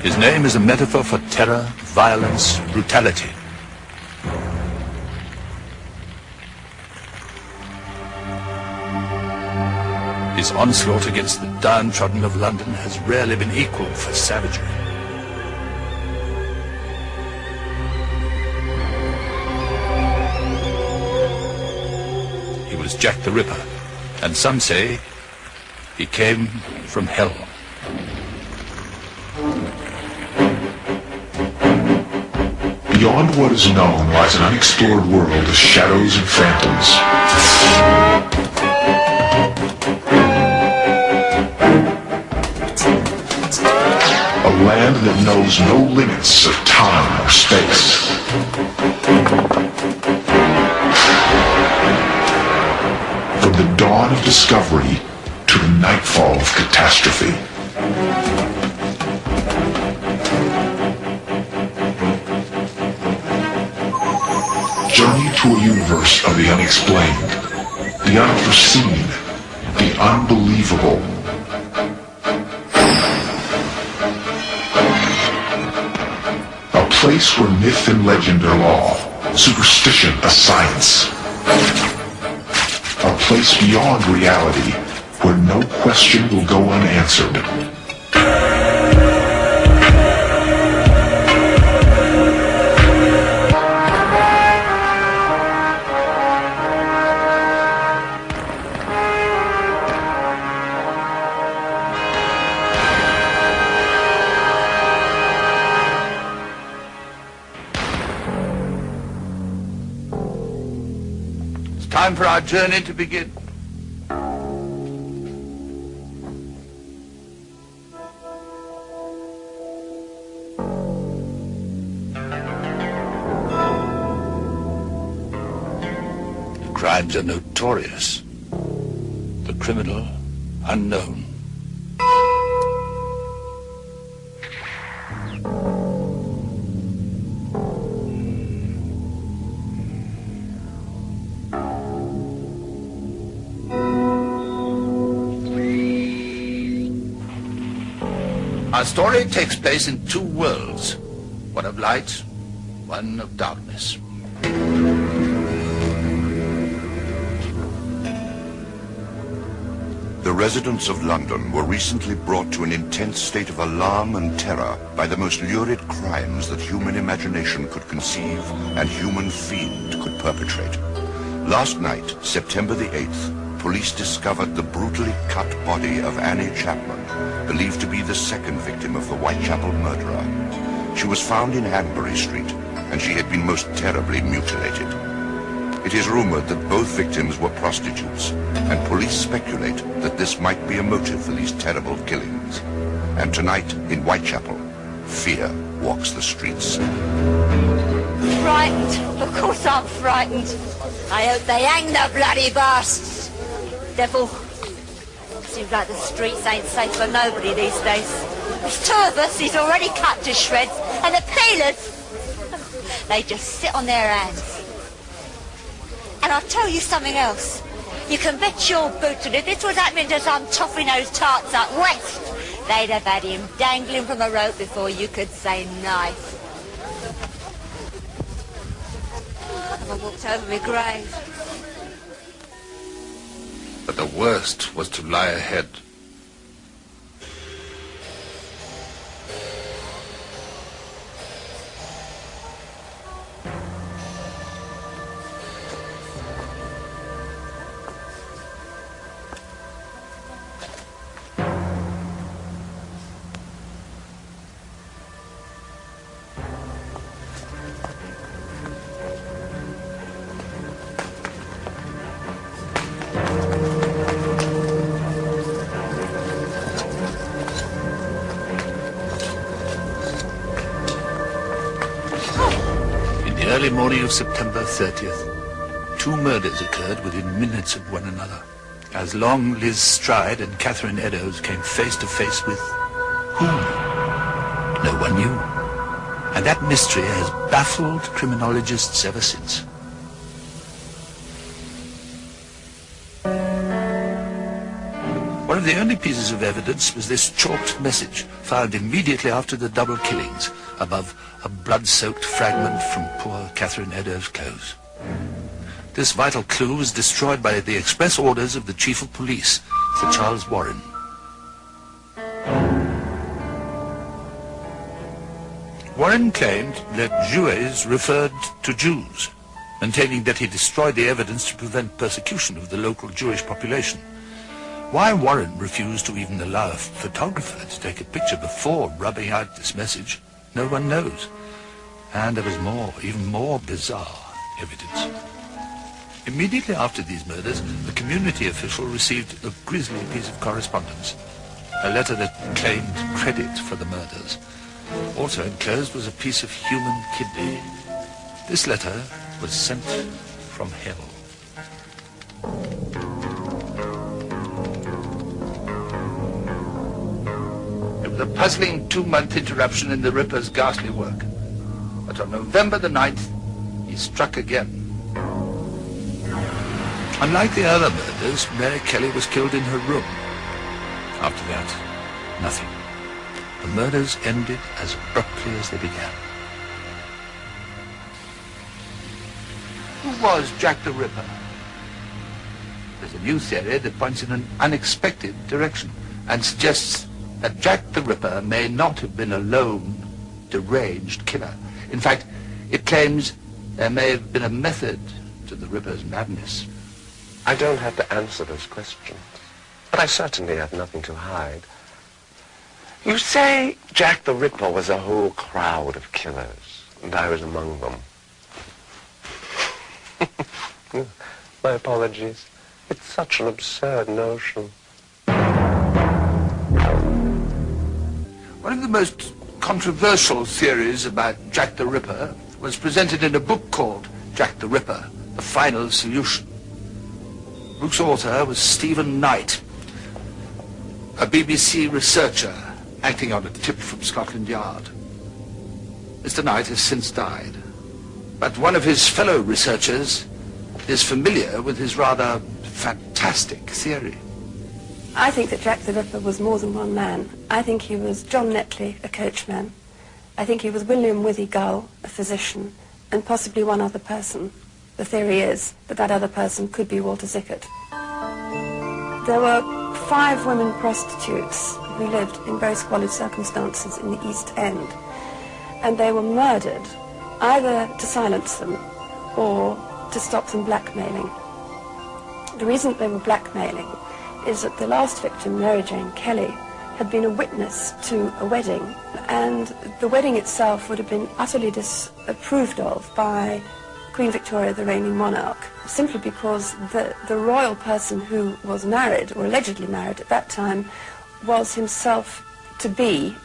His name is a metaphor for terror, violence, brutality. His onslaught against the downtrodden of London has rarely been equalled for savagery. He was Jack the Ripper, and some say he came from hell. Beyond what is known lies an unexplored world of shadows and phantoms. A land that knows no limits of time or space. From the dawn of discovery to the nightfall of catastrophe. Journey to a universe of the unexplained, the unforeseen, the unbelievable. A place where myth and legend are law, superstition a science. A place beyond reality, where no question will go unanswered. Time for our journey to begin. The crimes are notorious, the criminal unknown. Our story takes place in two worlds, one of light, one of darkness. The residents of London were recently brought to an intense state of alarm and terror by the most lurid crimes that human imagination could conceive and human fiend could perpetrate. Last night, September the 8th, police discovered the brutally cut body of Annie Chapman, believed to be the second victim of the Whitechapel murderer. She was found in Hanbury Street, and she had been most terribly mutilated. It is rumored that both victims were prostitutes, and police speculate that this might be a motive for these terrible killings. And tonight, in Whitechapel, fear walks the streets. Frightened? Of course I'm frightened. I hope they hang the bloody bastards. Devil. Seems like the streets ain't safe for nobody these days. There's two of us he's already cut to shreds, and the peelers, they just sit on their hands. And I'll tell you something else. You can bet your boot that if this was happening to some toffee-nosed tarts up west, they'd have had him dangling from a rope before you could say knife. I walked over my grave. But the worst was to lie ahead. Early morning of September 30th, two murders occurred within minutes of one another, as Long Liz Stride and Catherine Eddowes came face to face with whom? No one knew. And that mystery has baffled criminologists ever since. One of the only pieces of evidence was this chalked message found immediately after the double killings above a blood-soaked fragment from poor Catherine Eddowes' clothes. This vital clue was destroyed by the express orders of the Chief of Police, Sir Charles Warren. Warren claimed that Jouets referred to Jews, maintaining that he destroyed the evidence to prevent persecution of the local Jewish population. Why Warren refused to even allow a photographer to take a picture before rubbing out this message, no one knows. And there was more, even more bizarre evidence. Immediately after these murders, a community official received a grisly piece of correspondence, a letter that claimed credit for the murders. Also enclosed was a piece of human kidney. This letter was sent from hell. It was a puzzling 2-month interruption in the Ripper's ghastly work. But on November the 9th, he struck again. Unlike the other murders, Mary Kelly was killed in her room. After that, nothing. The murders ended as abruptly as they began. Who was Jack the Ripper? There's a new theory that points in an unexpected direction and suggests that Jack the Ripper may not have been a lone, deranged killer. In fact, it claims there may have been a method to the Ripper's madness. I don't have to answer those questions, but I certainly have nothing to hide. You say Jack the Ripper was a whole crowd of killers, and I was among them. My apologies. It's such an absurd notion. One of the most controversial theories about Jack the Ripper was presented in a book called Jack the Ripper, The Final Solution. The book's author was Stephen Knight, a BBC researcher acting on a tip from Scotland Yard. Mr. Knight has since died, but one of his fellow researchers is familiar with his rather fantastic theory. I think that Jack the Ripper was more than one man. I think he was John Netley, a coachman. I think he was William Withy Gull, a physician, and possibly one other person. The theory is that that other person could be Walter Zickert. There were 5 women prostitutes who lived in very squalid circumstances in the East End, and they were murdered either to silence them or to stop them blackmailing. The reason they were blackmailing is that the last victim, Mary Jane Kelly, had been a witness to a wedding, and the wedding itself would have been utterly disapproved of by Queen Victoria, the reigning monarch, simply because the royal person who was married, or allegedly married at that time, was himself to be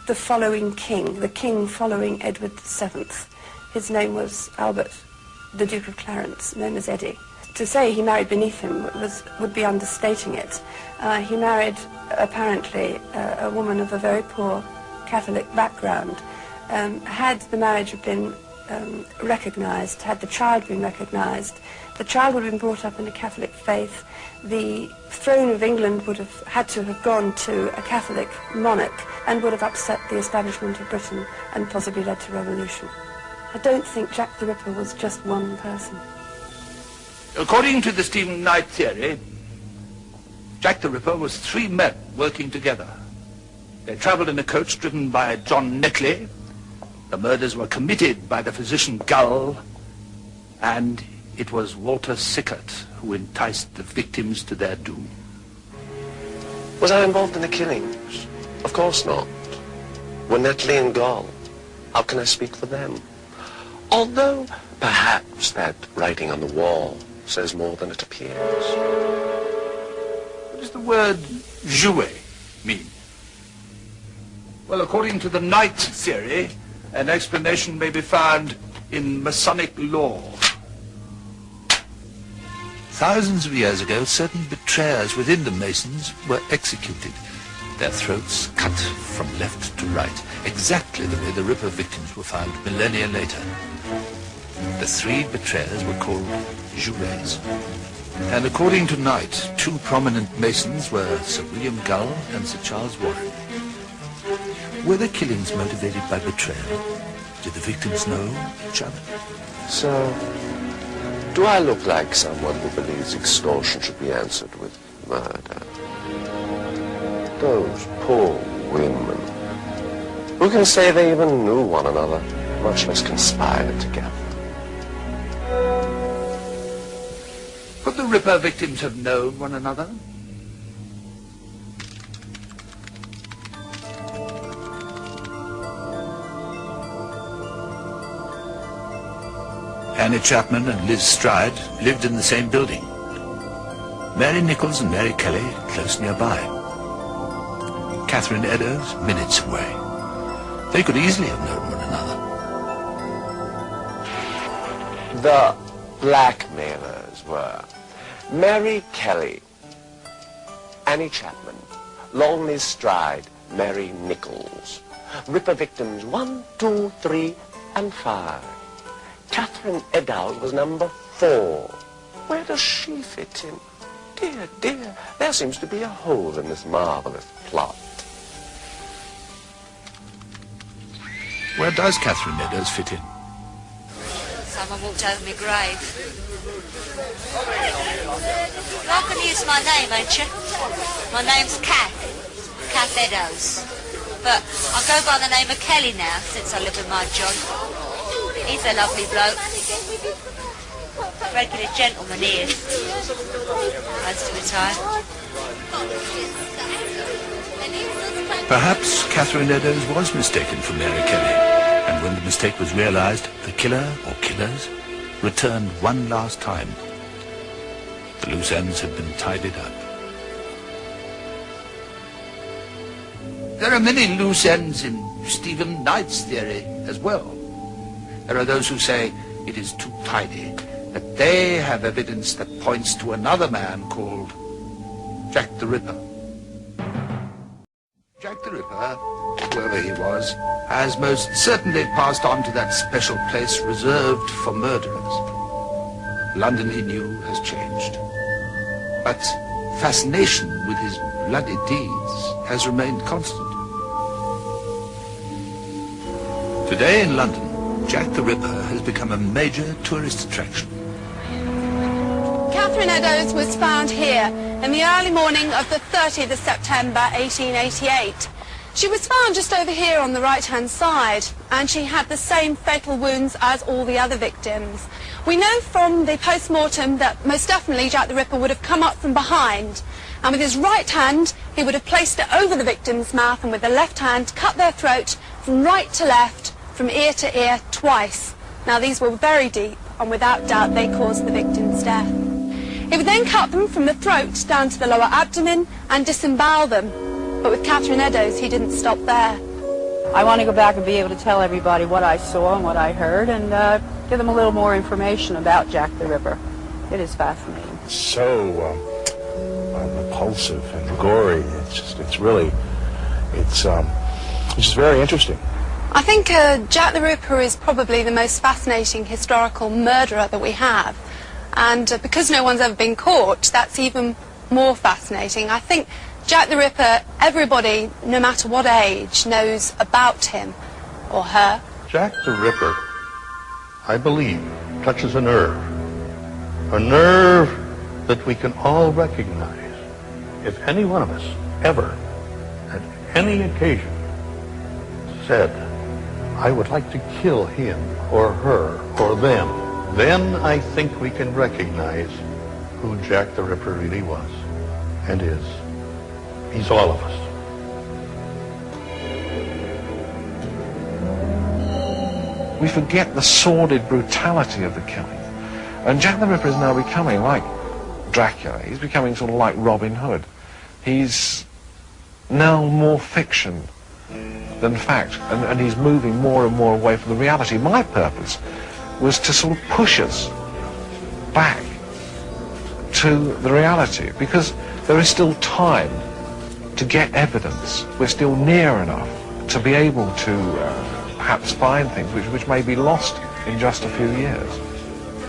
the following king, the king following Edward VII. His name was Albert, the Duke of Clarence, known as Eddie. To say he married beneath him would be understating it. He married, apparently, a woman of a very poor Catholic background. Had the marriage been recognized, had the child been recognized, the child would have been brought up in the Catholic faith. The throne of England would have had to have gone to a Catholic monarch and would have upset the establishment of Britain and possibly led to revolution. I don't think Jack the Ripper was just one person. According to the Stephen Knight theory, Jack the Ripper was 3 men working together. They travelled in a coach driven by John Netley. The murders were committed by the physician Gull, and it was Walter Zickert who enticed the victims to their doom. Was I involved in the killings? Of course not. Were Netley and Gull? How can I speak for them? Although perhaps that writing on the wall says more than it appears. What does the word jouet mean? Well, according to the Knight theory, an explanation may be found in Masonic law. Thousands of years ago, certain betrayers within the Masons were executed, their throats cut from left to right, exactly the way the Ripper victims were found millennia later. The 3 betrayers were called Jouets. And according to Knight, two prominent Masons were Sir William Gull and Sir Charles Warren. Were the killings motivated by betrayal? Did the victims know each other? So, do I look like someone who believes extortion should be answered with murder? Those poor women. Who can say they even knew one another, much less conspired together? Could the Ripper victims have known one another? Annie Chapman and Liz Stride lived in the same building. Mary Nichols and Mary Kelly close nearby. Catherine Eddowes minutes away. They could easily have known one another. The blackmailers were Mary Kelly, Annie Chapman, Long Liz Stride, Mary Nichols. Ripper victims 1, 2, 3, and 5. Catherine Eddowes was number 4. Where does she fit in? Dear, dear, there seems to be a hole in this marvelous plot. Where does Catherine Eddowes fit in? Someone walked over my grave. You're not going to use my name, ain't you? My name's Kath Eddowes. But I go by the name of Kelly now, since I live with my John. He's a lovely bloke. Regular gentleman he is. Most of the time. Perhaps Catherine Eddowes was mistaken for Mary Kelly, and when the mistake was realized, the killer, or killers, returned one last time. The loose ends had been tidied up. There are many loose ends in Stephen Knight's theory as well. There are those who say it is too tidy, that they have evidence that points to another man called Jack the Ripper. Jack the Ripper, whoever he was, has most certainly passed on to that special place reserved for murderers. London, he knew, has changed. But fascination with his bloody deeds has remained constant. Today in London, Jack the Ripper has become a major tourist attraction. Catherine Eddowes was found here in the early morning of the 30th of September 1888. She was found just over here on the right-hand side, and she had the same fatal wounds as all the other victims. We know from the post-mortem that most definitely Jack the Ripper would have come up from behind, and with his right hand he would have placed it over the victim's mouth, and with the left hand cut their throat from right to left, from ear to ear, twice. Now these were very deep, and without doubt they caused the victim's death. He would then cut them from the throat down to the lower abdomen and disembowel them. But with Catherine Eddowes, he didn't stop there. I want to go back and be able to tell everybody what I saw and what I heard, and give them a little more information about Jack the Ripper. It is fascinating. So repulsive and gory. It's just very interesting. I think Jack the Ripper is probably the most fascinating historical murderer that we have. And because no one's ever been caught, that's even more fascinating. I think Jack the Ripper, everybody, no matter what age, knows about him or her. Jack the Ripper, I believe, touches a nerve that we can all recognize. If any one of us ever, at any occasion, said, I would like to kill him or her or them, then I think we can recognize who Jack the Ripper really was and is. He's all of us. We forget the sordid brutality of the killing. And Jack the Ripper is now becoming like Dracula. He's becoming sort of like Robin Hood. He's now more fiction than fact, and he's moving more and more away from the reality. My purpose was to sort of push us back to the reality, because there is still time to get evidence. We're still near enough to be able to perhaps find things which may be lost in just a few years.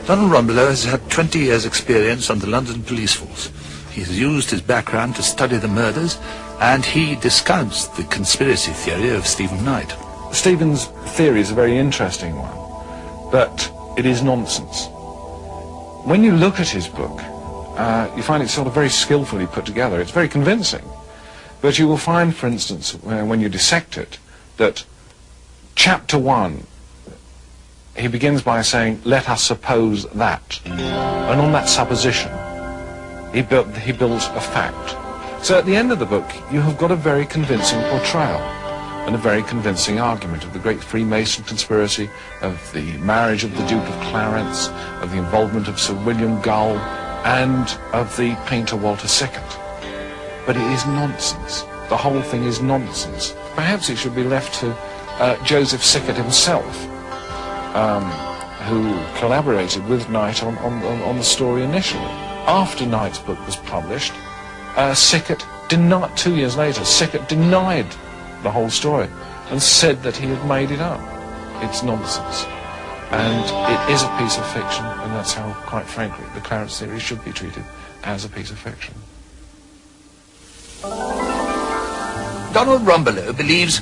Donald Rumbelow has had 20 years' experience on the London police force. He has used his background to study the murders, and he discounts the conspiracy theory of Stephen Knight. Stephen's theory is a very interesting one, but it is nonsense. When you look at his book, you find it sort of very skillfully put together. It's very convincing. But you will find, for instance, when you dissect it, that chapter 1, he begins by saying, let us suppose that. And on that supposition, he builds a fact. So at the end of the book, you have got a very convincing portrayal and a very convincing argument of the great Freemason conspiracy, of the marriage of the Duke of Clarence, of the involvement of Sir William Gull, and of the painter Walter Sickert. But it is nonsense. The whole thing is nonsense. Perhaps it should be left to Joseph Sickert himself, who collaborated with Knight on the story initially. After Knight's book was published, Sickert denied, 2 years later, Sickert denied the whole story and said that he had made it up. It's nonsense. And it is a piece of fiction, and that's how, quite frankly, the Clarence theory should be treated, as a piece of fiction. Donald Rumbelow believes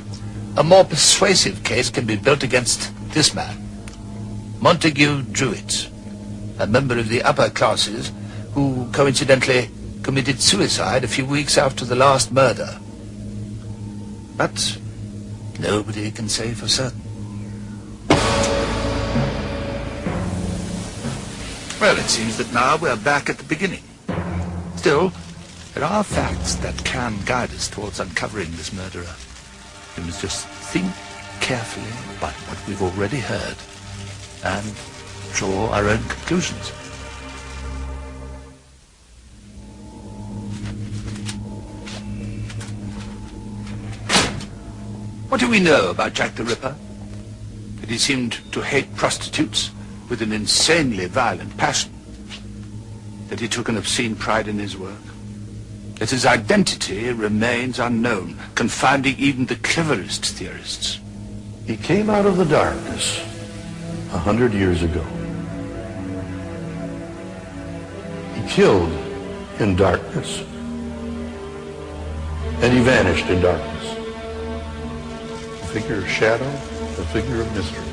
a more persuasive case can be built against this man, Montague Druitt, a member of the upper classes who coincidentally committed suicide a few weeks after the last murder. But nobody can say for certain. Well, it seems that now we're back at the beginning. Still, there are facts that can guide us towards uncovering this murderer. We must just think carefully about what we've already heard and draw our own conclusions. What do we know about Jack the Ripper? That he seemed to hate prostitutes with an insanely violent passion. That he took an obscene pride in his work. That his identity remains unknown, confounding even the cleverest theorists. He came out of the darkness 100 years ago. He killed in darkness, and he vanished in darkness. A figure of shadow, a figure of mystery.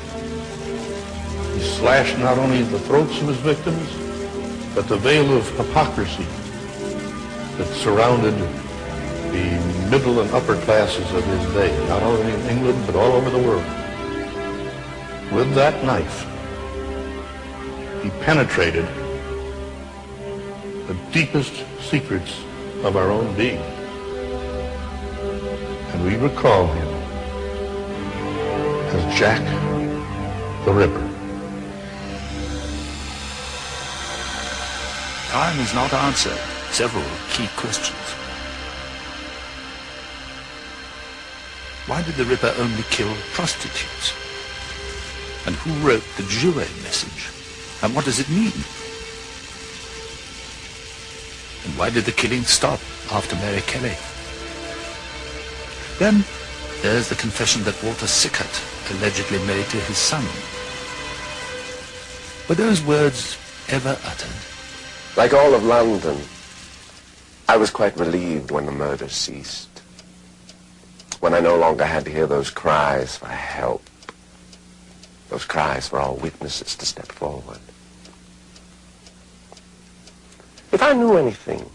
He slashed not only the throats of his victims, but the veil of hypocrisy that surrounded the middle and upper classes of his day, not only in England, but all over the world. With that knife, he penetrated the deepest secrets of our own being. And we recall him as Jack the Ripper. Time has not answered several key questions. Why did the Ripper only kill prostitutes? And who wrote the Jouet message? And what does it mean? And why did the killing stop after Mary Kelly? Then there's the confession that Walter Sickert allegedly made to his son. Were those words ever uttered? Like all of London, I was quite relieved when the murder ceased. When I no longer had to hear those cries for help. Those cries for all witnesses to step forward. If I knew anything,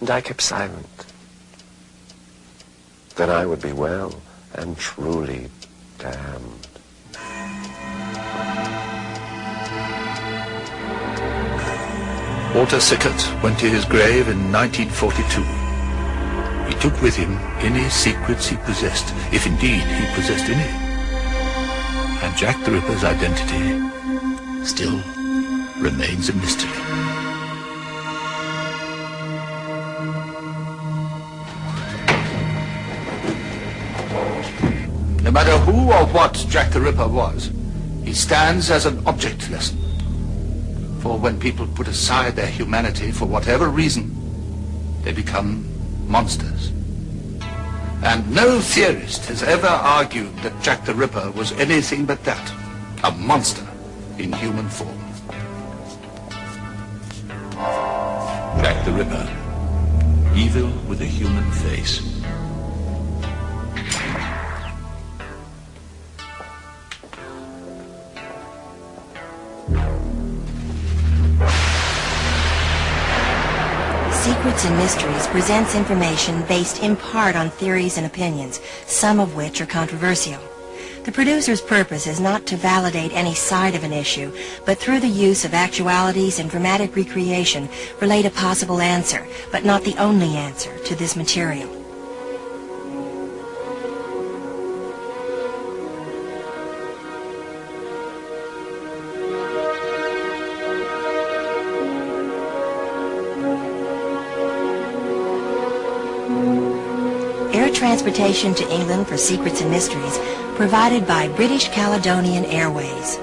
and I kept silent, then I would be well and truly damned. Walter Sickert went to his grave in 1942. He took with him any secrets he possessed, if indeed he possessed any. And Jack the Ripper's identity still remains a mystery. No matter who or what Jack the Ripper was, he stands as an object lesson. For when people put aside their humanity for whatever reason, they become monsters. And no theorist has ever argued that Jack the Ripper was anything but that, a monster in human form. Jack the Ripper, evil with a human face. Secrets and Mysteries presents information based in part on theories and opinions, some of which are controversial. The producer's purpose is not to validate any side of an issue, but through the use of actualities and dramatic recreation, relate a possible answer, but not the only answer, to this material. Air transportation to England for Secrets and Mysteries provided by British Caledonian Airways.